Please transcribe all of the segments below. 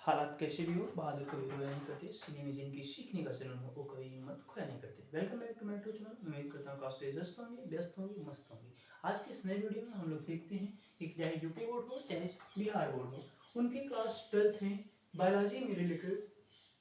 हालात कैसे भी हो बहादुर कभी रोया नहीं करते, सीने में जिनकी सीखने का जुनून हो वो कभी हिम्मत खोया नहीं करते। Welcome back to my YouTube channel. उम्मीद करता हूँ काफी व्यस्त होंगे, व्यस्त होंगे, मस्त होंगे। आज के इस नए वीडियो में हम लोग देखते हैं कि चाहे यूपी बोर्ड हो चाहे बिहार बोर्ड हो, उनके क्लास 12th में बायोलॉजी में related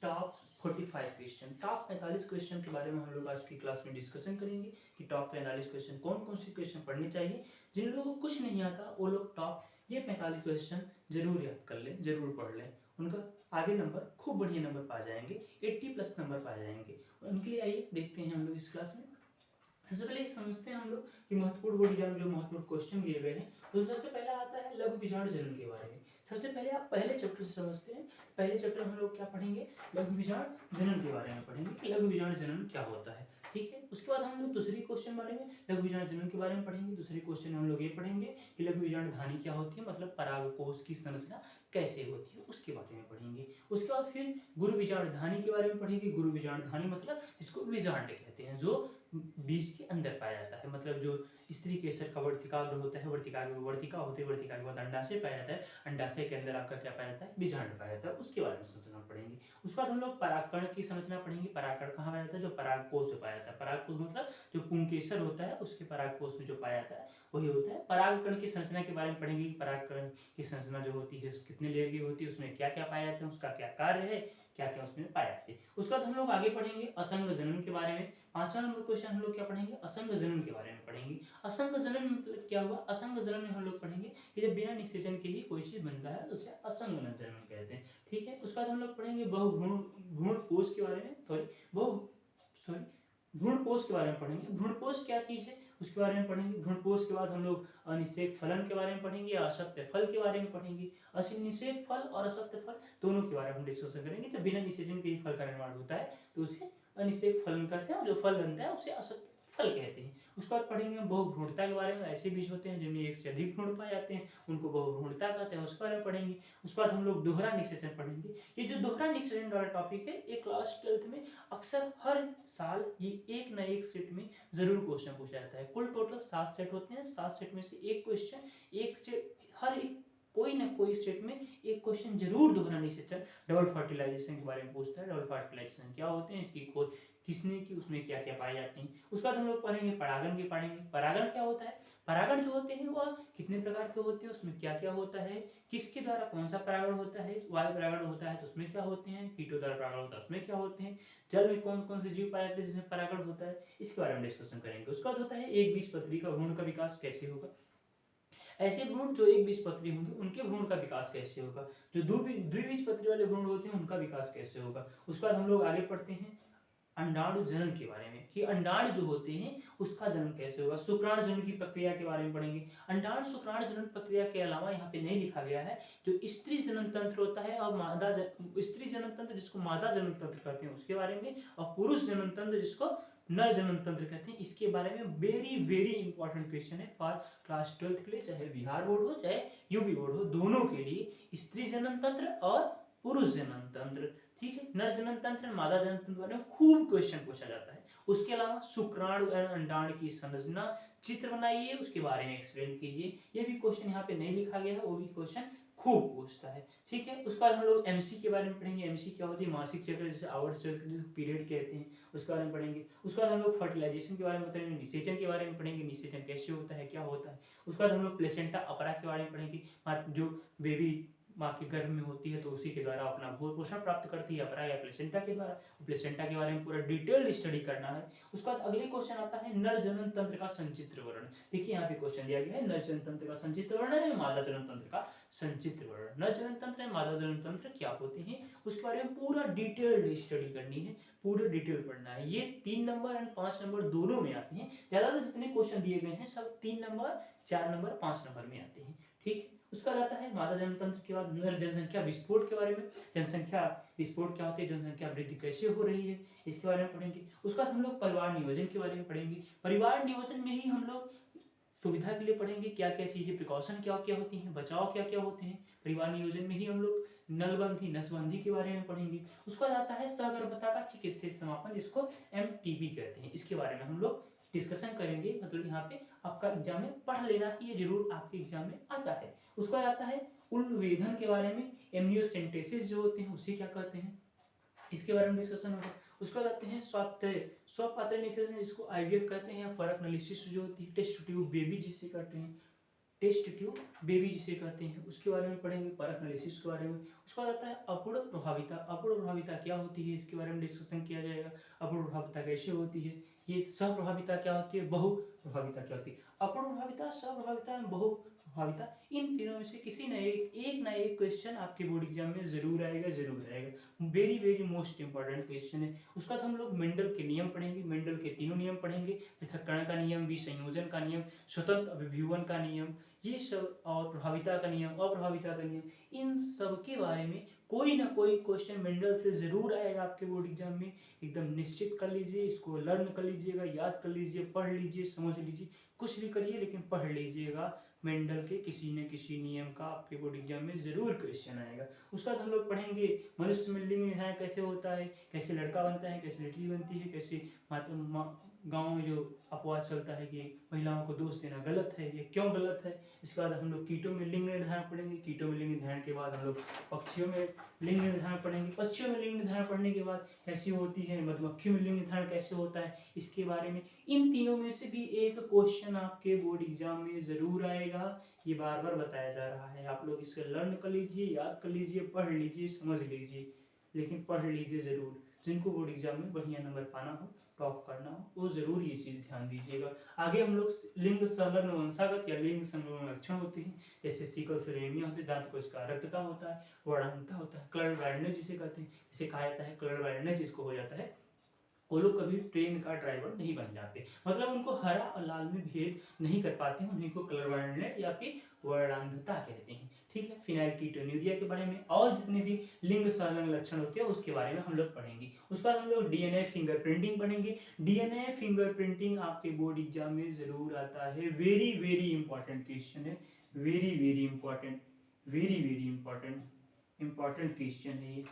top 45 question, top 45 question के बारे में हम लोग आज की क्लास में डिस्कशन करेंगे कि टॉप 45 क्वेश्चन कौन कौन से क्वेश्चन पढ़ने चाहिए। जिन लोगों को कुछ नहीं आता वो लोग टॉप ये 45 क्वेश्चन जरूर याद कर लें, जरूर पढ़ लें। उनका आगे नंबर खूब बढ़िया नंबर पा जाएंगे, 80+ नंबर पा जाएंगे। उनके लिए आइए देखते हैं हम लोग इस क्लास में। सबसे पहले समझते हैं हम लोग कि महत्वपूर्ण बोर्ड एग्जाम जो महत्वपूर्ण क्वेश्चन दिए गए हैं, तो सबसे पहला आता है लघु विजाणु जनन के बारे में। सबसे पहले आप पहले चैप्टर से समझते हैं। पहले चैप्टर हम लोग क्या पढ़ेंगे, लघु विजाणु जनन के बारे में पढ़ेंगे कि लघु विजाणु जनन क्या होता है। ठीक है, उसके बाद हम लोग दूसरी क्वेश्चन बारे में लघु विजाणु जनन के बारे में पढ़ेंगे। दूसरे क्वेश्चन में हम लोग ये पढ़ेंगे कि लघु विजाणु धानी क्या होती है, मतलब परागकोश की संरचना कैसे होती है उसके बारे में पढ़ेंगे। उसके बाद फिर गुरु विजाणु धानी के बारे में पढ़ेंगे। गुरु विजाणु धानी मतलब जिसको विजांड कहते हैं, जो बीज के अंदर पाया जाता है, मतलब जो स्त्री केसर का वर्तिकाग्र होता है, वर्तिका होती है, वर्तिका के बाद अंडाशय पाया जाता है, अंडाशय के अंदर आपका क्या पाया जाता है, बीजांड पाया जाता है, उसके बारे में संरचना पढ़ेंगे। उसके बाद हम लोग परागकण की संरचना पढ़ेंगे। परागकण कहाँ पाया जाता है, जो परागकोश में पाया जाता है। परागकोश मतलब जो पुंकेसर होता है उसके परागकोश में जो पाया जाता है वही होता है। परागकण की संरचना के बारे में पढ़ेंगे। परागकण की संरचना जो होती है कितने लेयर की होती है, उसमें क्या क्या पाया जाता है, उसका क्या कार्य है, क्या क्या उसमें पाया जाता है। उसके बाद हम लोग आगे पढ़ेंगे असंग जनन के बारे में। 5वां नंबर क्वेश्चन हम लोग क्या पढ़ेंगे, असंग जनन के बारे में पढ़ेंगे। असंग जनन मतलब क्या हुआ, असंग जनन में हम लोग पढ़ेंगे कि जब बिना निषेचन के ही कोई चीज बनता है तो उसे असंग जनन कहते हैं। ठीक है, उसके बाद हम लोग पढ़ेंगे भ्रूणपोष के बारे में, सॉरी भ्रूणपोष के बारे में पढ़ेंगे। भ्रूणपोष क्या चीज है उसके बारे में पढ़ेंगे। भ्रूणपोष के बाद हम लोग अनिषेक फलन के बारे में पढ़ेंगे या असत्य फल के बारे में पढ़ेंगे। निषेक फल और असत्य फल दोनों के बारे में हम डिस्कशन करेंगे। जब बिना निषेचन के ही फल का निर्माण होता है तो उसे अनिषेक फलन कहते हैं, और जो फल बनता है उसे असत्य फल कहते हैं। उसके बाद पढ़ेंगे बहुभ्रूणता के बारे में। ऐसे बीज होते हैं जिनमें एक से अधिक भ्रूण पाए जाते हैं, उनको बहुभ्रूणता कहते हैं, उसके बारे में पढ़ेंगे। उसके बाद हम लोग दोहरा निषेचन पढ़ेंगे। ये जो दोहरा निषेचन वाला टॉपिक है ये क्लास 12th में अक्सर हर साल ये एक न एक सेट में जरूर क्वेश्चन पूछा जाता है। कुल टोटल 7 सेट होते हैं, 7 सेट में से एक क्वेश्चन, एक सेट, हर एक कोई ना कोई स्टेट में एक क्वेश्चन जरूर दोहरा निषेचन डबल फर्टिलाइजेशन के बारे में पूछता है। डबल फर्टिलाइजेशन क्या होते हैं, इसकी खोज किसने की, उसमें क्या क्या पाए जाते हैं। उसके बाद हम लोग पढ़ेंगे परागण के पढ़ेंगे। परागण क्या होता है, परागण जो होते हैं वह कितने प्रकार के होते हैं, उसमें क्या क्या होता है, किसके द्वारा कौन सा परागण होता है, वायु परागण होता है तो उसमें क्या होते हैं, कीटों द्वारा परागण होता है उसमें क्या होते हैं, जल में कौन कौन से जीव पाए जाते हैं जिसमें परागण होता है, इसके बारे में डिस्कशन करेंगे। उसके बाद होता है एक बीजपत्री का भ्रूण का विकास कैसे होगा। ऐसे भ्रूण जो एक बीजपत्री होंगे उनके भ्रूण का विकास कैसे होगा, जो द्विबीजपत्री वाले भ्रूण होते हैं उनका विकास कैसे होगा। उसके बाद हम लोग आगे पढ़ते हैं अंडाणु जनन के बारे में कि अंडाणु जो होते हैं उसका जन्म कैसे होगा। शुक्राणु जनन की प्रक्रिया के बारे में पढ़ेंगे। अंडाणु शुक्राणु जनन प्रक्रिया के अलावा यहाँ पे नहीं लिखा गया है जो स्त्री जनन तंत्र होता है और स्त्री जनन तंत्र जिसको मादा जनन तंत्र कहते हैं उसके बारे में, और पुरुष जनन तंत्र जिसको नर जनन तंत्र कहते हैं इसके बारे में। वेरी वेरी इंपॉर्टेंट क्वेश्चन है फॉर क्लास 12th के लिए, चाहे बिहार बोर्ड हो चाहे यूपी बोर्ड हो, दोनों के लिए स्त्री जनन तंत्र और पुरुष जनन तंत्र। ठीक है, नर जनन तंत्र मादा जनन तंत्र बारे में खूब क्वेश्चन पूछा जाता है। उसके अलावा शुक्राणु एवं अंडाणु की संरचना चित्र बनाइए, उसके बारे में एक्सप्लेन कीजिए, ये भी क्वेश्चन यहाँ पे नहीं लिखा गया है, वो भी क्वेश्चन खूब पूछता है। ठीक है, उसके बाद हम लोग एमसी के बारे में पढ़ेंगे। एमसी क्या होती है, मासिक चक्र जैसे आवर्त चक्र जिसको पीरियड कहते हैं उसके बारे में पढ़ेंगे। उसके बाद हम लोग फर्टिलाइजेशन के बारे में पढ़ेंगे, निषेचन के बारे में पढ़ेंगे, निषेचन कैसे होता है क्या होता है। उसके बाद हम लोग प्लेसेंटा अपरा के बारे में पढ़ेंगे, जो बेबी माँ के गर्भ में होती है तो उसी के द्वारा अपना भोजन पोषण प्राप्त करती है, अपरा या प्लेसेंटा के द्वारा। प्लेसेंटा के बारे में पूरा डिटेल्ड स्टडी करना है। उसके बाद अगले क्वेश्चन आता है नर जनन तंत्र का संचित्र वर्णन। देखिए यहाँ पे क्वेश्चन दिया गया है नर जनन तंत्र का संचित्र वर्णन या मादा जनन तंत्र का संचित्र वर्णन। नर जनन तंत्र या मादा जनन तंत्र क्या होते हैं उसके बारे में पूरा डिटेल्ड स्टडी करनी है, पूरा डिटेल पढ़ना है। ये 3 नंबर और 5 नंबर दोनों में आते हैं। ज्यादातर जितने क्वेश्चन दिए गए हैं सब 3 नंबर, 4 नंबर, 5 नंबर में आते हैं। ठीक, उसका आता है मादा जनतंत्र के बाद नर जनसंख्या विस्फोट के बारे में। जनसंख्या विस्फोट क्या होती है, जनसंख्या वृद्धि कैसे हो रही है इसके बारे में पढ़ेंगे। उसके बाद हम लोग परिवार नियोजन के बारे में पढ़ेंगे। परिवार नियोजन में ही हम लोग सुविधा के लिए पढ़ेंगे क्या क्या चीजें, प्रिकॉशन क्या क्या होती हैं, बचाव क्या क्या होते हैं। परिवार नियोजन में ही हम लोग नलबंदी नसबंदी के बारे में पढ़ेंगे। उसके बाद आता है सगर्भता का चिकित्सित समापन जिसको एमटीबी कहते हैं, इसके बारे में हम लोग डिस्कशन करेंगे। मतलब यहाँ पे आपका एग्जाम में पढ़ लेना ही, ये जरूर आपके एग्जाम में आता है। उसके बाद आता है उल्वेधन के बारे में, एमनियोसेंटेसिस जो होते हैं उसे क्या कहते हैं, इसके बारे में डिस्कशन होगा। उसके बाद आते हैं स्वपात्र निषेचन जिसको आईवीएफ कहते हैं, या फरक नलिसिस जो होती है, टेस्ट ट्यूब बेबी जिसे कहते हैं, टेस्ट ट्यूब बेबी जिसे कहते हैं, उसके बारे में पढ़ेंगे, परख एनालिसिस के बारे में। उसके बाद आता है अपूर्ण प्रभाविता। अपूर्ण प्रभाविता क्या होती है, इसके बारे में डिस्कशन किया जाएगा। अपूर्ण प्रभाविता कैसे होती है, ये सहप्रभाविता क्या होती है, बहु प्रभाविता क्या होती है। अपूर्ण प्रभाविता, सहप्रभाविता, बहु प्रभाविता, इन तीनों में से किसी न एक क्वेश्चन आपके बोर्ड एग्जाम में जरूर आएगा। Very very most important question है। उसका हम लोग मेंडल के नियम पढ़ेंगे, मेंडल के तीनों नियम पढ़ेंगे, पृथक्करण का नियम, विसंयोजन का नियम, स्वतंत्र अभिव्यूहन का नियम, ये सब, और प्रभाविता का नियम, अप्रभाविता का नियम, इन सब के बारे में कोई ना कोई क्वेश्चन मेंडल से जरूर आएगा आपके बोर्ड एग्जाम में। एकदम निश्चित कर लीजिए, इसको लर्न कर लीजिएगा, याद कर लीजिए, पढ़ लीजिए, समझ लीजिए, कुछ भी करिए लेकिन पढ़ लीजिएगा। मेंडल के किसी न किसी नियम का आपके बोर्ड एग्जाम में जरूर क्वेश्चन आएगा। उसके बाद हम लोग पढ़ेंगे मनुष्य में लिंग निर्धारण कैसे होता है, कैसे लड़का बनता है, कैसे लड़की बनती है, कैसे गाँव में जो अपवाद चलता है कि महिलाओं को दोष देना गलत है, ये क्यों गलत है। इसके बाद हम लोग कीटों में लिंग निर्धारण पढ़ेंगे। कीटों में लिंग निर्धारण के बाद हम लोग पक्षियों में लिंग निर्धारण पढ़ेंगे। पक्षियों में लिंग निर्धारण पढ़ने के बाद कैसी होती है, मधुमक्खियों में लिंग निर्धारण कैसे होता है, इसके बारे में। इन तीनों में से भी एक क्वेश्चन आपके बोर्ड एग्जाम में जरूर आएगा, ये बार बार बताया जा रहा है। आप लोग इसे लर्न कर लीजिए, याद कर लीजिए, पढ़ लीजिए, समझ लीजिए, लेकिन पढ़ लीजिए जरूर। जिनको बोर्ड एग्जाम में बढ़िया नंबर पाना हो, टॉप करना हो, वो जरूर ये चीज ध्यान दीजिएगा। आगे हम लोग लिंग संलग्न वंशागत या लिंग संलग्न लक्षण होते हैं, जैसे सिकल सेल एनीमिया होती है, दांत कोशिका रक्तता होता है, वर्णांधता होता है, कलर ब्लाइंडनेस जिसे कहते हैं, जिसे कहा जाता है कलर ब्लाइंडनेस जिसको हो जाता है, वो लोग कभी ट्रेन का ड्राइवर नहीं बन जाते, मतलब उनको हरा और लाल में भेद नहीं कर पाते हैं, उन्हीं को कलर ब्लाइंडनेस या फिर वर्णांधता कहते हैं। ठीक है, फिनाइलकीटोन्यूरिया के बारे में और जितने भी लिंग संलग्न लक्षण होते हैं उसके बारे में हम लोग पढ़ेंगे। उसके बाद हम लोग डीएनए फिंगरप्रिंटिंग पढ़ेंगे। डीएनए फिंगरप्रिंटिंग आपके बोर्ड एग्जाम में जरूर आता है, वेरी वेरी इंपॉर्टेंट क्वेश्चन है, very very important, very very important question है ये।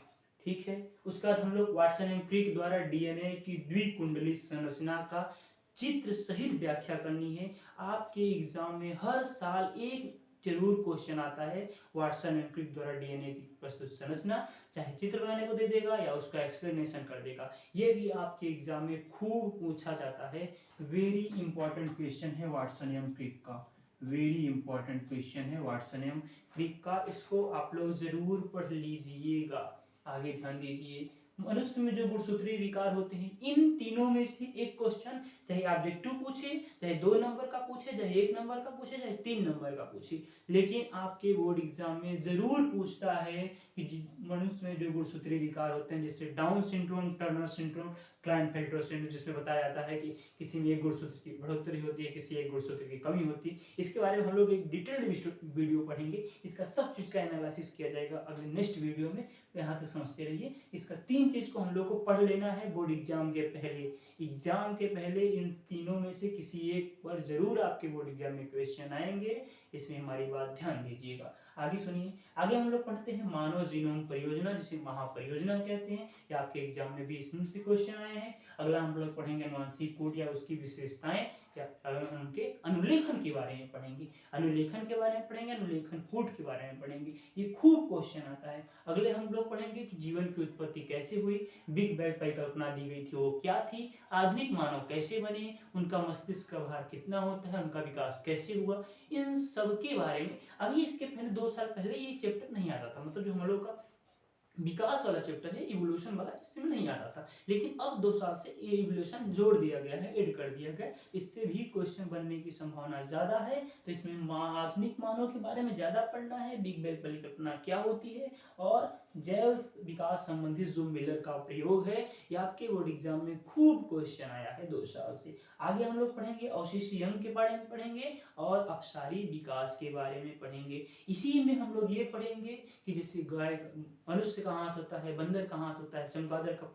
ठीक है, उसके बाद हम लोग वाटसन एंड क्रिक द्वारा डीएनए की द्विकुंडली संरचना का चित्र सहित व्याख्या करनी है। आपके एग्जाम में हर साल एक जरूर क्वेश्चन आता है, वाटसन एंड क्रिक द्वारा डीएनए की प्रस्तुत संरचना, चाहे चित्र बनाने को दे देगा या उसका एक्सप्लेनेशन कर देगा, ये भी आपके एग्जाम में खूब पूछा जाता है। वेरी इंपॉर्टेंट क्वेश्चन है वाटसन एंड क्रिक का, वेरी इंपॉर्टेंट क्वेश्चन है वाटसन एंड क्रिक का, इसको आप लोग जरूर पढ़ लीजिएगा। आगे ध्यान दीजिए, मनुष्य में जो गुणसूत्रीय विकार होते हैं, इन तीनों में से एक क्वेश्चन चाहे ऑब्जेक्टिव पूछे, चाहे 2 नंबर का पूछे, चाहे 1 नंबर का पूछे, चाहे 3 नंबर का पूछे, लेकिन आपके बोर्ड एग्जाम में जरूर पूछता है कि मनुष्य में जो गुणसूत्रीय विकार होते हैं, जैसे down syndrome, Turner syndrome, Klinefelter syndrome, जिसमें बताया जाता है कि किसी में एक गुणसूत्र की बढ़ोतरी होती है, किसी एक गुणसूत्र की कमी होती है, इसके बारे में हम लोग एक डिटेल्ड वीडियो पढ़ेंगे, इसका सब चीज का एनालिसिस किया जाएगा अगले नेक्स्ट वीडियो में, यहाँ तक समझते रहिए। इसका 3 चीज को हम लोग को पढ़ लेना है बोर्ड एग्जाम के पहले, एग्जाम के पहले इन तीनों में से किसी एक पर जरूर आपके बोर्ड एग्जाम में क्वेश्चन आएंगे, इसमें हमारी बात ध्यान दीजिएगा। आगे सुनिए, आगे हम लोग पढ़ते हैं मानव जीनोम परियोजना, जिसे महापरियोजना कहते हैं, या आपके एग्जाम में भी इसमें से क्वेश्चन आए हैं। अगला हम लोग पढ़ेंगे अनुवांशिक कोड या उसकी विशेषताएं, या उनके अनुलेखन के बारे में पढ़ेंगे, अनुलेखन के बारे में पढ़ेंगे, अनुलेखन कोड के बारे में पढ़ेंगे, ये खूब क्वेश्चन आता है। अगले हम लोग पढ़ेंगे कि जीवन की उत्पत्ति कैसे हुई, बिग बैंग परिकल्पना दी गई थी वो क्या थी, आधुनिक मानव कैसे बने, उनका मस्तिष्क का भार कितना होता है, उनका विकास कैसे हुआ, इन सब के बारे में। अभी इसके पहले 2 साल पहले ये चैप्टर नहीं आता था, मतलब जो हम लोग का विकास वाला चैप्टर है, इवोल्यूशन वाला, इसमें नहीं आता था, लेकिन अब 2 साल से ये इवोल्यूशन जोड़ दिया गया है, ऐड कर दिया गया, इससे भी क्वेश्चन बनने की संभावना ज्यादा है। तो इसमें आधुनिक मानव के बारे में ज्यादा पढ़ना है, बिग बैंग परिकल्पना क्या होती है, और जैव विकास संबंधी जो मिलर का प्रयोग है, ये आपके बोर्ड एग्जाम में खूब क्वेश्चन आया है 2 साल से। आगे हम लोग पढ़ेंगे अवशिष्ट यंग के बारे में पढ़ेंगे, और अपसारी विकास के बारे में पढ़ेंगे। इसी में हम लोग ये पढ़ेंगे कि जैसे गाय, मनुष्य का हाथ होता है, बंदर का हाथ होता है, चमगादड़ का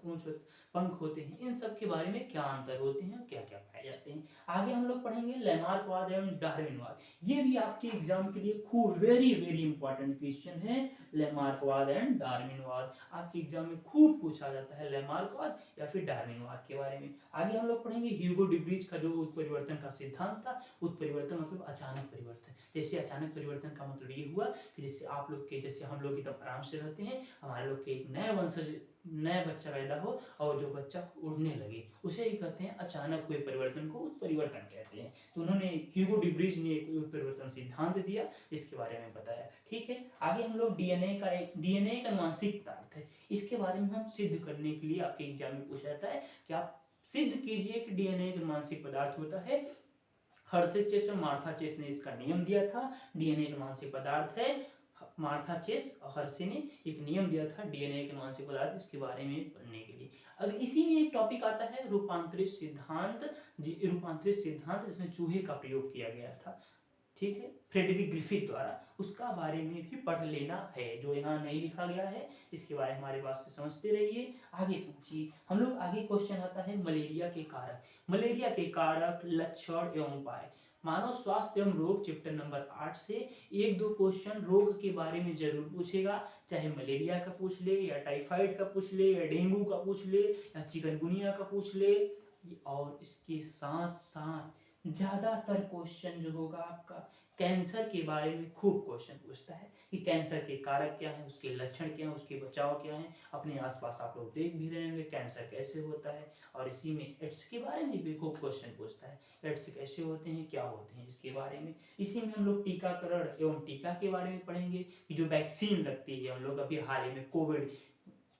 पंख होते हैं, इन सब के बारे में क्या अंतर होते हैं, क्या क्या पाए जाते हैं। आगे हम लोग पढ़ेंगे लैमार्कवाद एवं डार्विनवाद, ये भी आपके एग्जाम के लिए खूब वेरी वेरी इंपॉर्टेंट क्वेश्चन है, लैमार्कवाद एंड डार्विनवाद आपके एग्जाम में खूब पूछा जाता है, लैमार्कवाद या फिर डार्विनवाद के बारे में। आगे हम लोग पढ़ेंगे ह्यूगो डिब्रीज का जो उत्परिवर्तन का सिद्धांत था। उत्परिवर्तन मतलब अचानक परिवर्तन। जैसे अचानक परिवर्तन का मतलब ये हुआ कि जैसे आप लोग के, जैसे हम लोग की तरफ आराम से रहते हैं, हमारे लोग के एक नया वंशज, नया बच्चा पैदा हो और जो बच्चा उड़ने लगे, उसे ही कहते हैं अचानक हुए परिवर्तन को उत्परिवर्तन कहते हैं। तो उन्होंने ह्यूगो डिब्रीज ने एक उत्परिवर्तन सिद्धांत दिया, इसके बारे में बताया। ठीक है, आगे हम लोग डीएनए का आनुवांशिक पदार्थ है, इसके बारे में हम सिद्ध करने के लिए आपके एग्जाम में पूछा जाता है कि आप सिद्ध कीजिए कि डीएनए एक आनुवांशिक पदार्थ होता है। हर्षे चेस और मार्था चेस ने इसका नियम दिया था, डीएनए एक आनुवांशिक पदार्थ है। मार्था चेस और हर्षे ने एक नियम दिया था डीएनए एक आनुवांशिक पदार्थ, इसके बारे में पढ़ने के लिए। अब इसी में एक टॉपिक आता है रूपांतरित सिद्धांत। रूपांतरित सिद्धांत, इसमें चूहे का प्रयोग किया गया था, ठीक है, फ्रेडरिक ग्रिफिथ द्वारा, उसका बारे में भी पढ़ लेना है, जो यहाँ नहीं लिखा गया है इसके बारे में हमारे पास से समझते रहिए। आगे समझिए, हम लोग आगे क्वेश्चन आता है मलेरिया के कारक। मलेरिया के कारक, लक्षण एवं उपाय, मानव स्वास्थ्य एवं रोग चैप्टर नंबर 8 से एक दो क्वेश्चन रोग के बारे में जरूर पूछेगा, चाहे मलेरिया का पूछ ले या टाइफाइड का पूछ ले या डेंगू का पूछ ले या चिकनगुनिया का पूछ ले। और इसके साथ साथ ज्यादातर क्वेश्चन जो होगा आपका कैंसर के बारे में खूब क्वेश्चन पूछता है कि कैंसर के कारक क्या हैं, उसके लक्षण क्या हैं, उसके बचाव क्या हैं। अपने आसपास आप लोग देख भी रहे होंगे कैंसर कैसे होता है। और इसी में एड्स के बारे में भी खूब क्वेश्चन पूछता है, एड्स कैसे होते हैं, क्या होते हैं, इसके बारे में। इसी में हम लोग टीकाकरण एवं टीका के बारे में पढ़ेंगे कि जो वैक्सीन लगती है, हम लोग अभी हाल ही में कोविड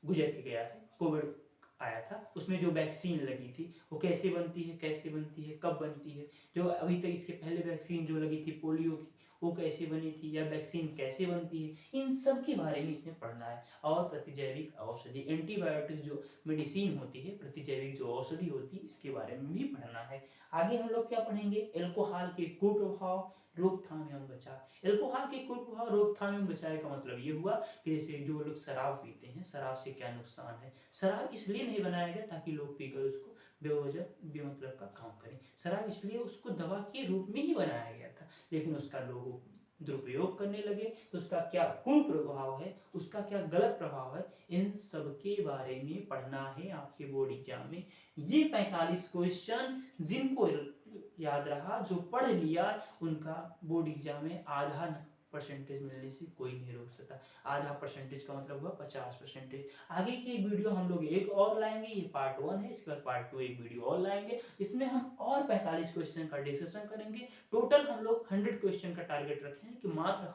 गुजर के गया है, कोविड आया था, उसमें जो वैक्सीन लगी थी वो कैसे बनती है, कैसे बनती है, कब बनती है। जो अभी तक इसके पहले वैक्सीन जो लगी थी पोलियो की, वो कैसे बनी थी, या वैक्सीन कैसे बनती है, इन सब के बारे में इसमें पढ़ना है। और प्रतिजैविक औषधि, एंटीबायोटिक जो मेडिसिन होती है, प्रतिजैविक जो औषधि होती है, इसके बारे में भी पढ़ना है। आगे हम लोग क्या पढ़ेंगे, एल्कोहल के कुप्रभाव, रोकथाम एवं बचाव। एल्कोहल के कुप्रभाव, रोकथाम एवं बचाव का मतलब ये हुआ कि जैसे जो लोग शराब पीते हैं, शराब से क्या नुकसान है। शराब इसलिए नहीं बनाया गया ताकि लोग पीकर उसको बेवजह बेमतलब का काम करें, शराब इसलिए उसको दवा के रूप में ही बनाया गया था, लेकिन उसका लोग दुरुपयोग करने लगे तो उसका क्या कुप्रभाव है, उसका क्या गलत प्रभाव है, इन सब के बारे में पढ़ना है आपके बोर्ड एग्जाम में। ये 45 क्वेश्चन जिनको याद रहा, जो पढ़ लिया, उनका बोर्ड एग्जाम में आधा परसेंटेज मिलने से कोई नहीं रोक सकता। आधा परसेंटेज का मतलब हुआ 50%। आगे की वीडियो हम लोग एक और लाएंगे, ये पार्ट 1 है, इसके बाद पार्ट 2 एक वीडियो और लाएंगे, इसमें हम और 45 क्वेश्चन का डिस्कशन करेंगे। टोटल हम लोग 100 क्वेश्चन का टारगेट रखे हैं कि मात्र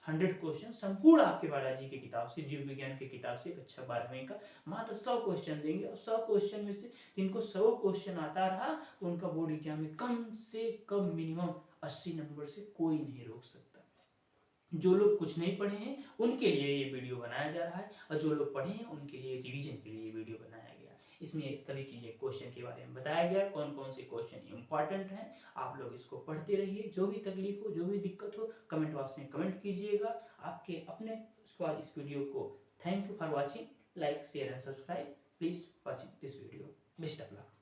100 क्वेश्चन संपूर्ण आपके बायोलॉजी की किताब से, जीव विज्ञान की किताब से, कक्षा 12वीं का मात्र 100 क्वेश्चन देंगे। और 100 क्वेश्चन में से जिनको 100 क्वेश्चन आता रहा, उनका बोर्ड एग्जाम में कम से कम मिनिमम 80 नंबर से कोई नहीं रोक सकता। जो लोग कुछ नहीं पढ़े हैं उनके लिए ये वीडियो बनाया जा रहा है, और जो लोग पढ़े हैं उनके लिए रिवीजन के लिए ये वीडियो बनाया गया। इसमें सभी चीजें, क्वेश्चन के बारे में बताया गया, कौन कौन से क्वेश्चन इंपॉर्टेंट हैं। आप लोग इसको पढ़ते रहिए, जो भी तकलीफ हो, जो भी दिक्कत हो, कमेंट बॉक्स में कमेंट कीजिएगा आपके अपने। उसके बाद इस वीडियो को thank you for watching, like share and subscribe, please watching this video. Best of luck.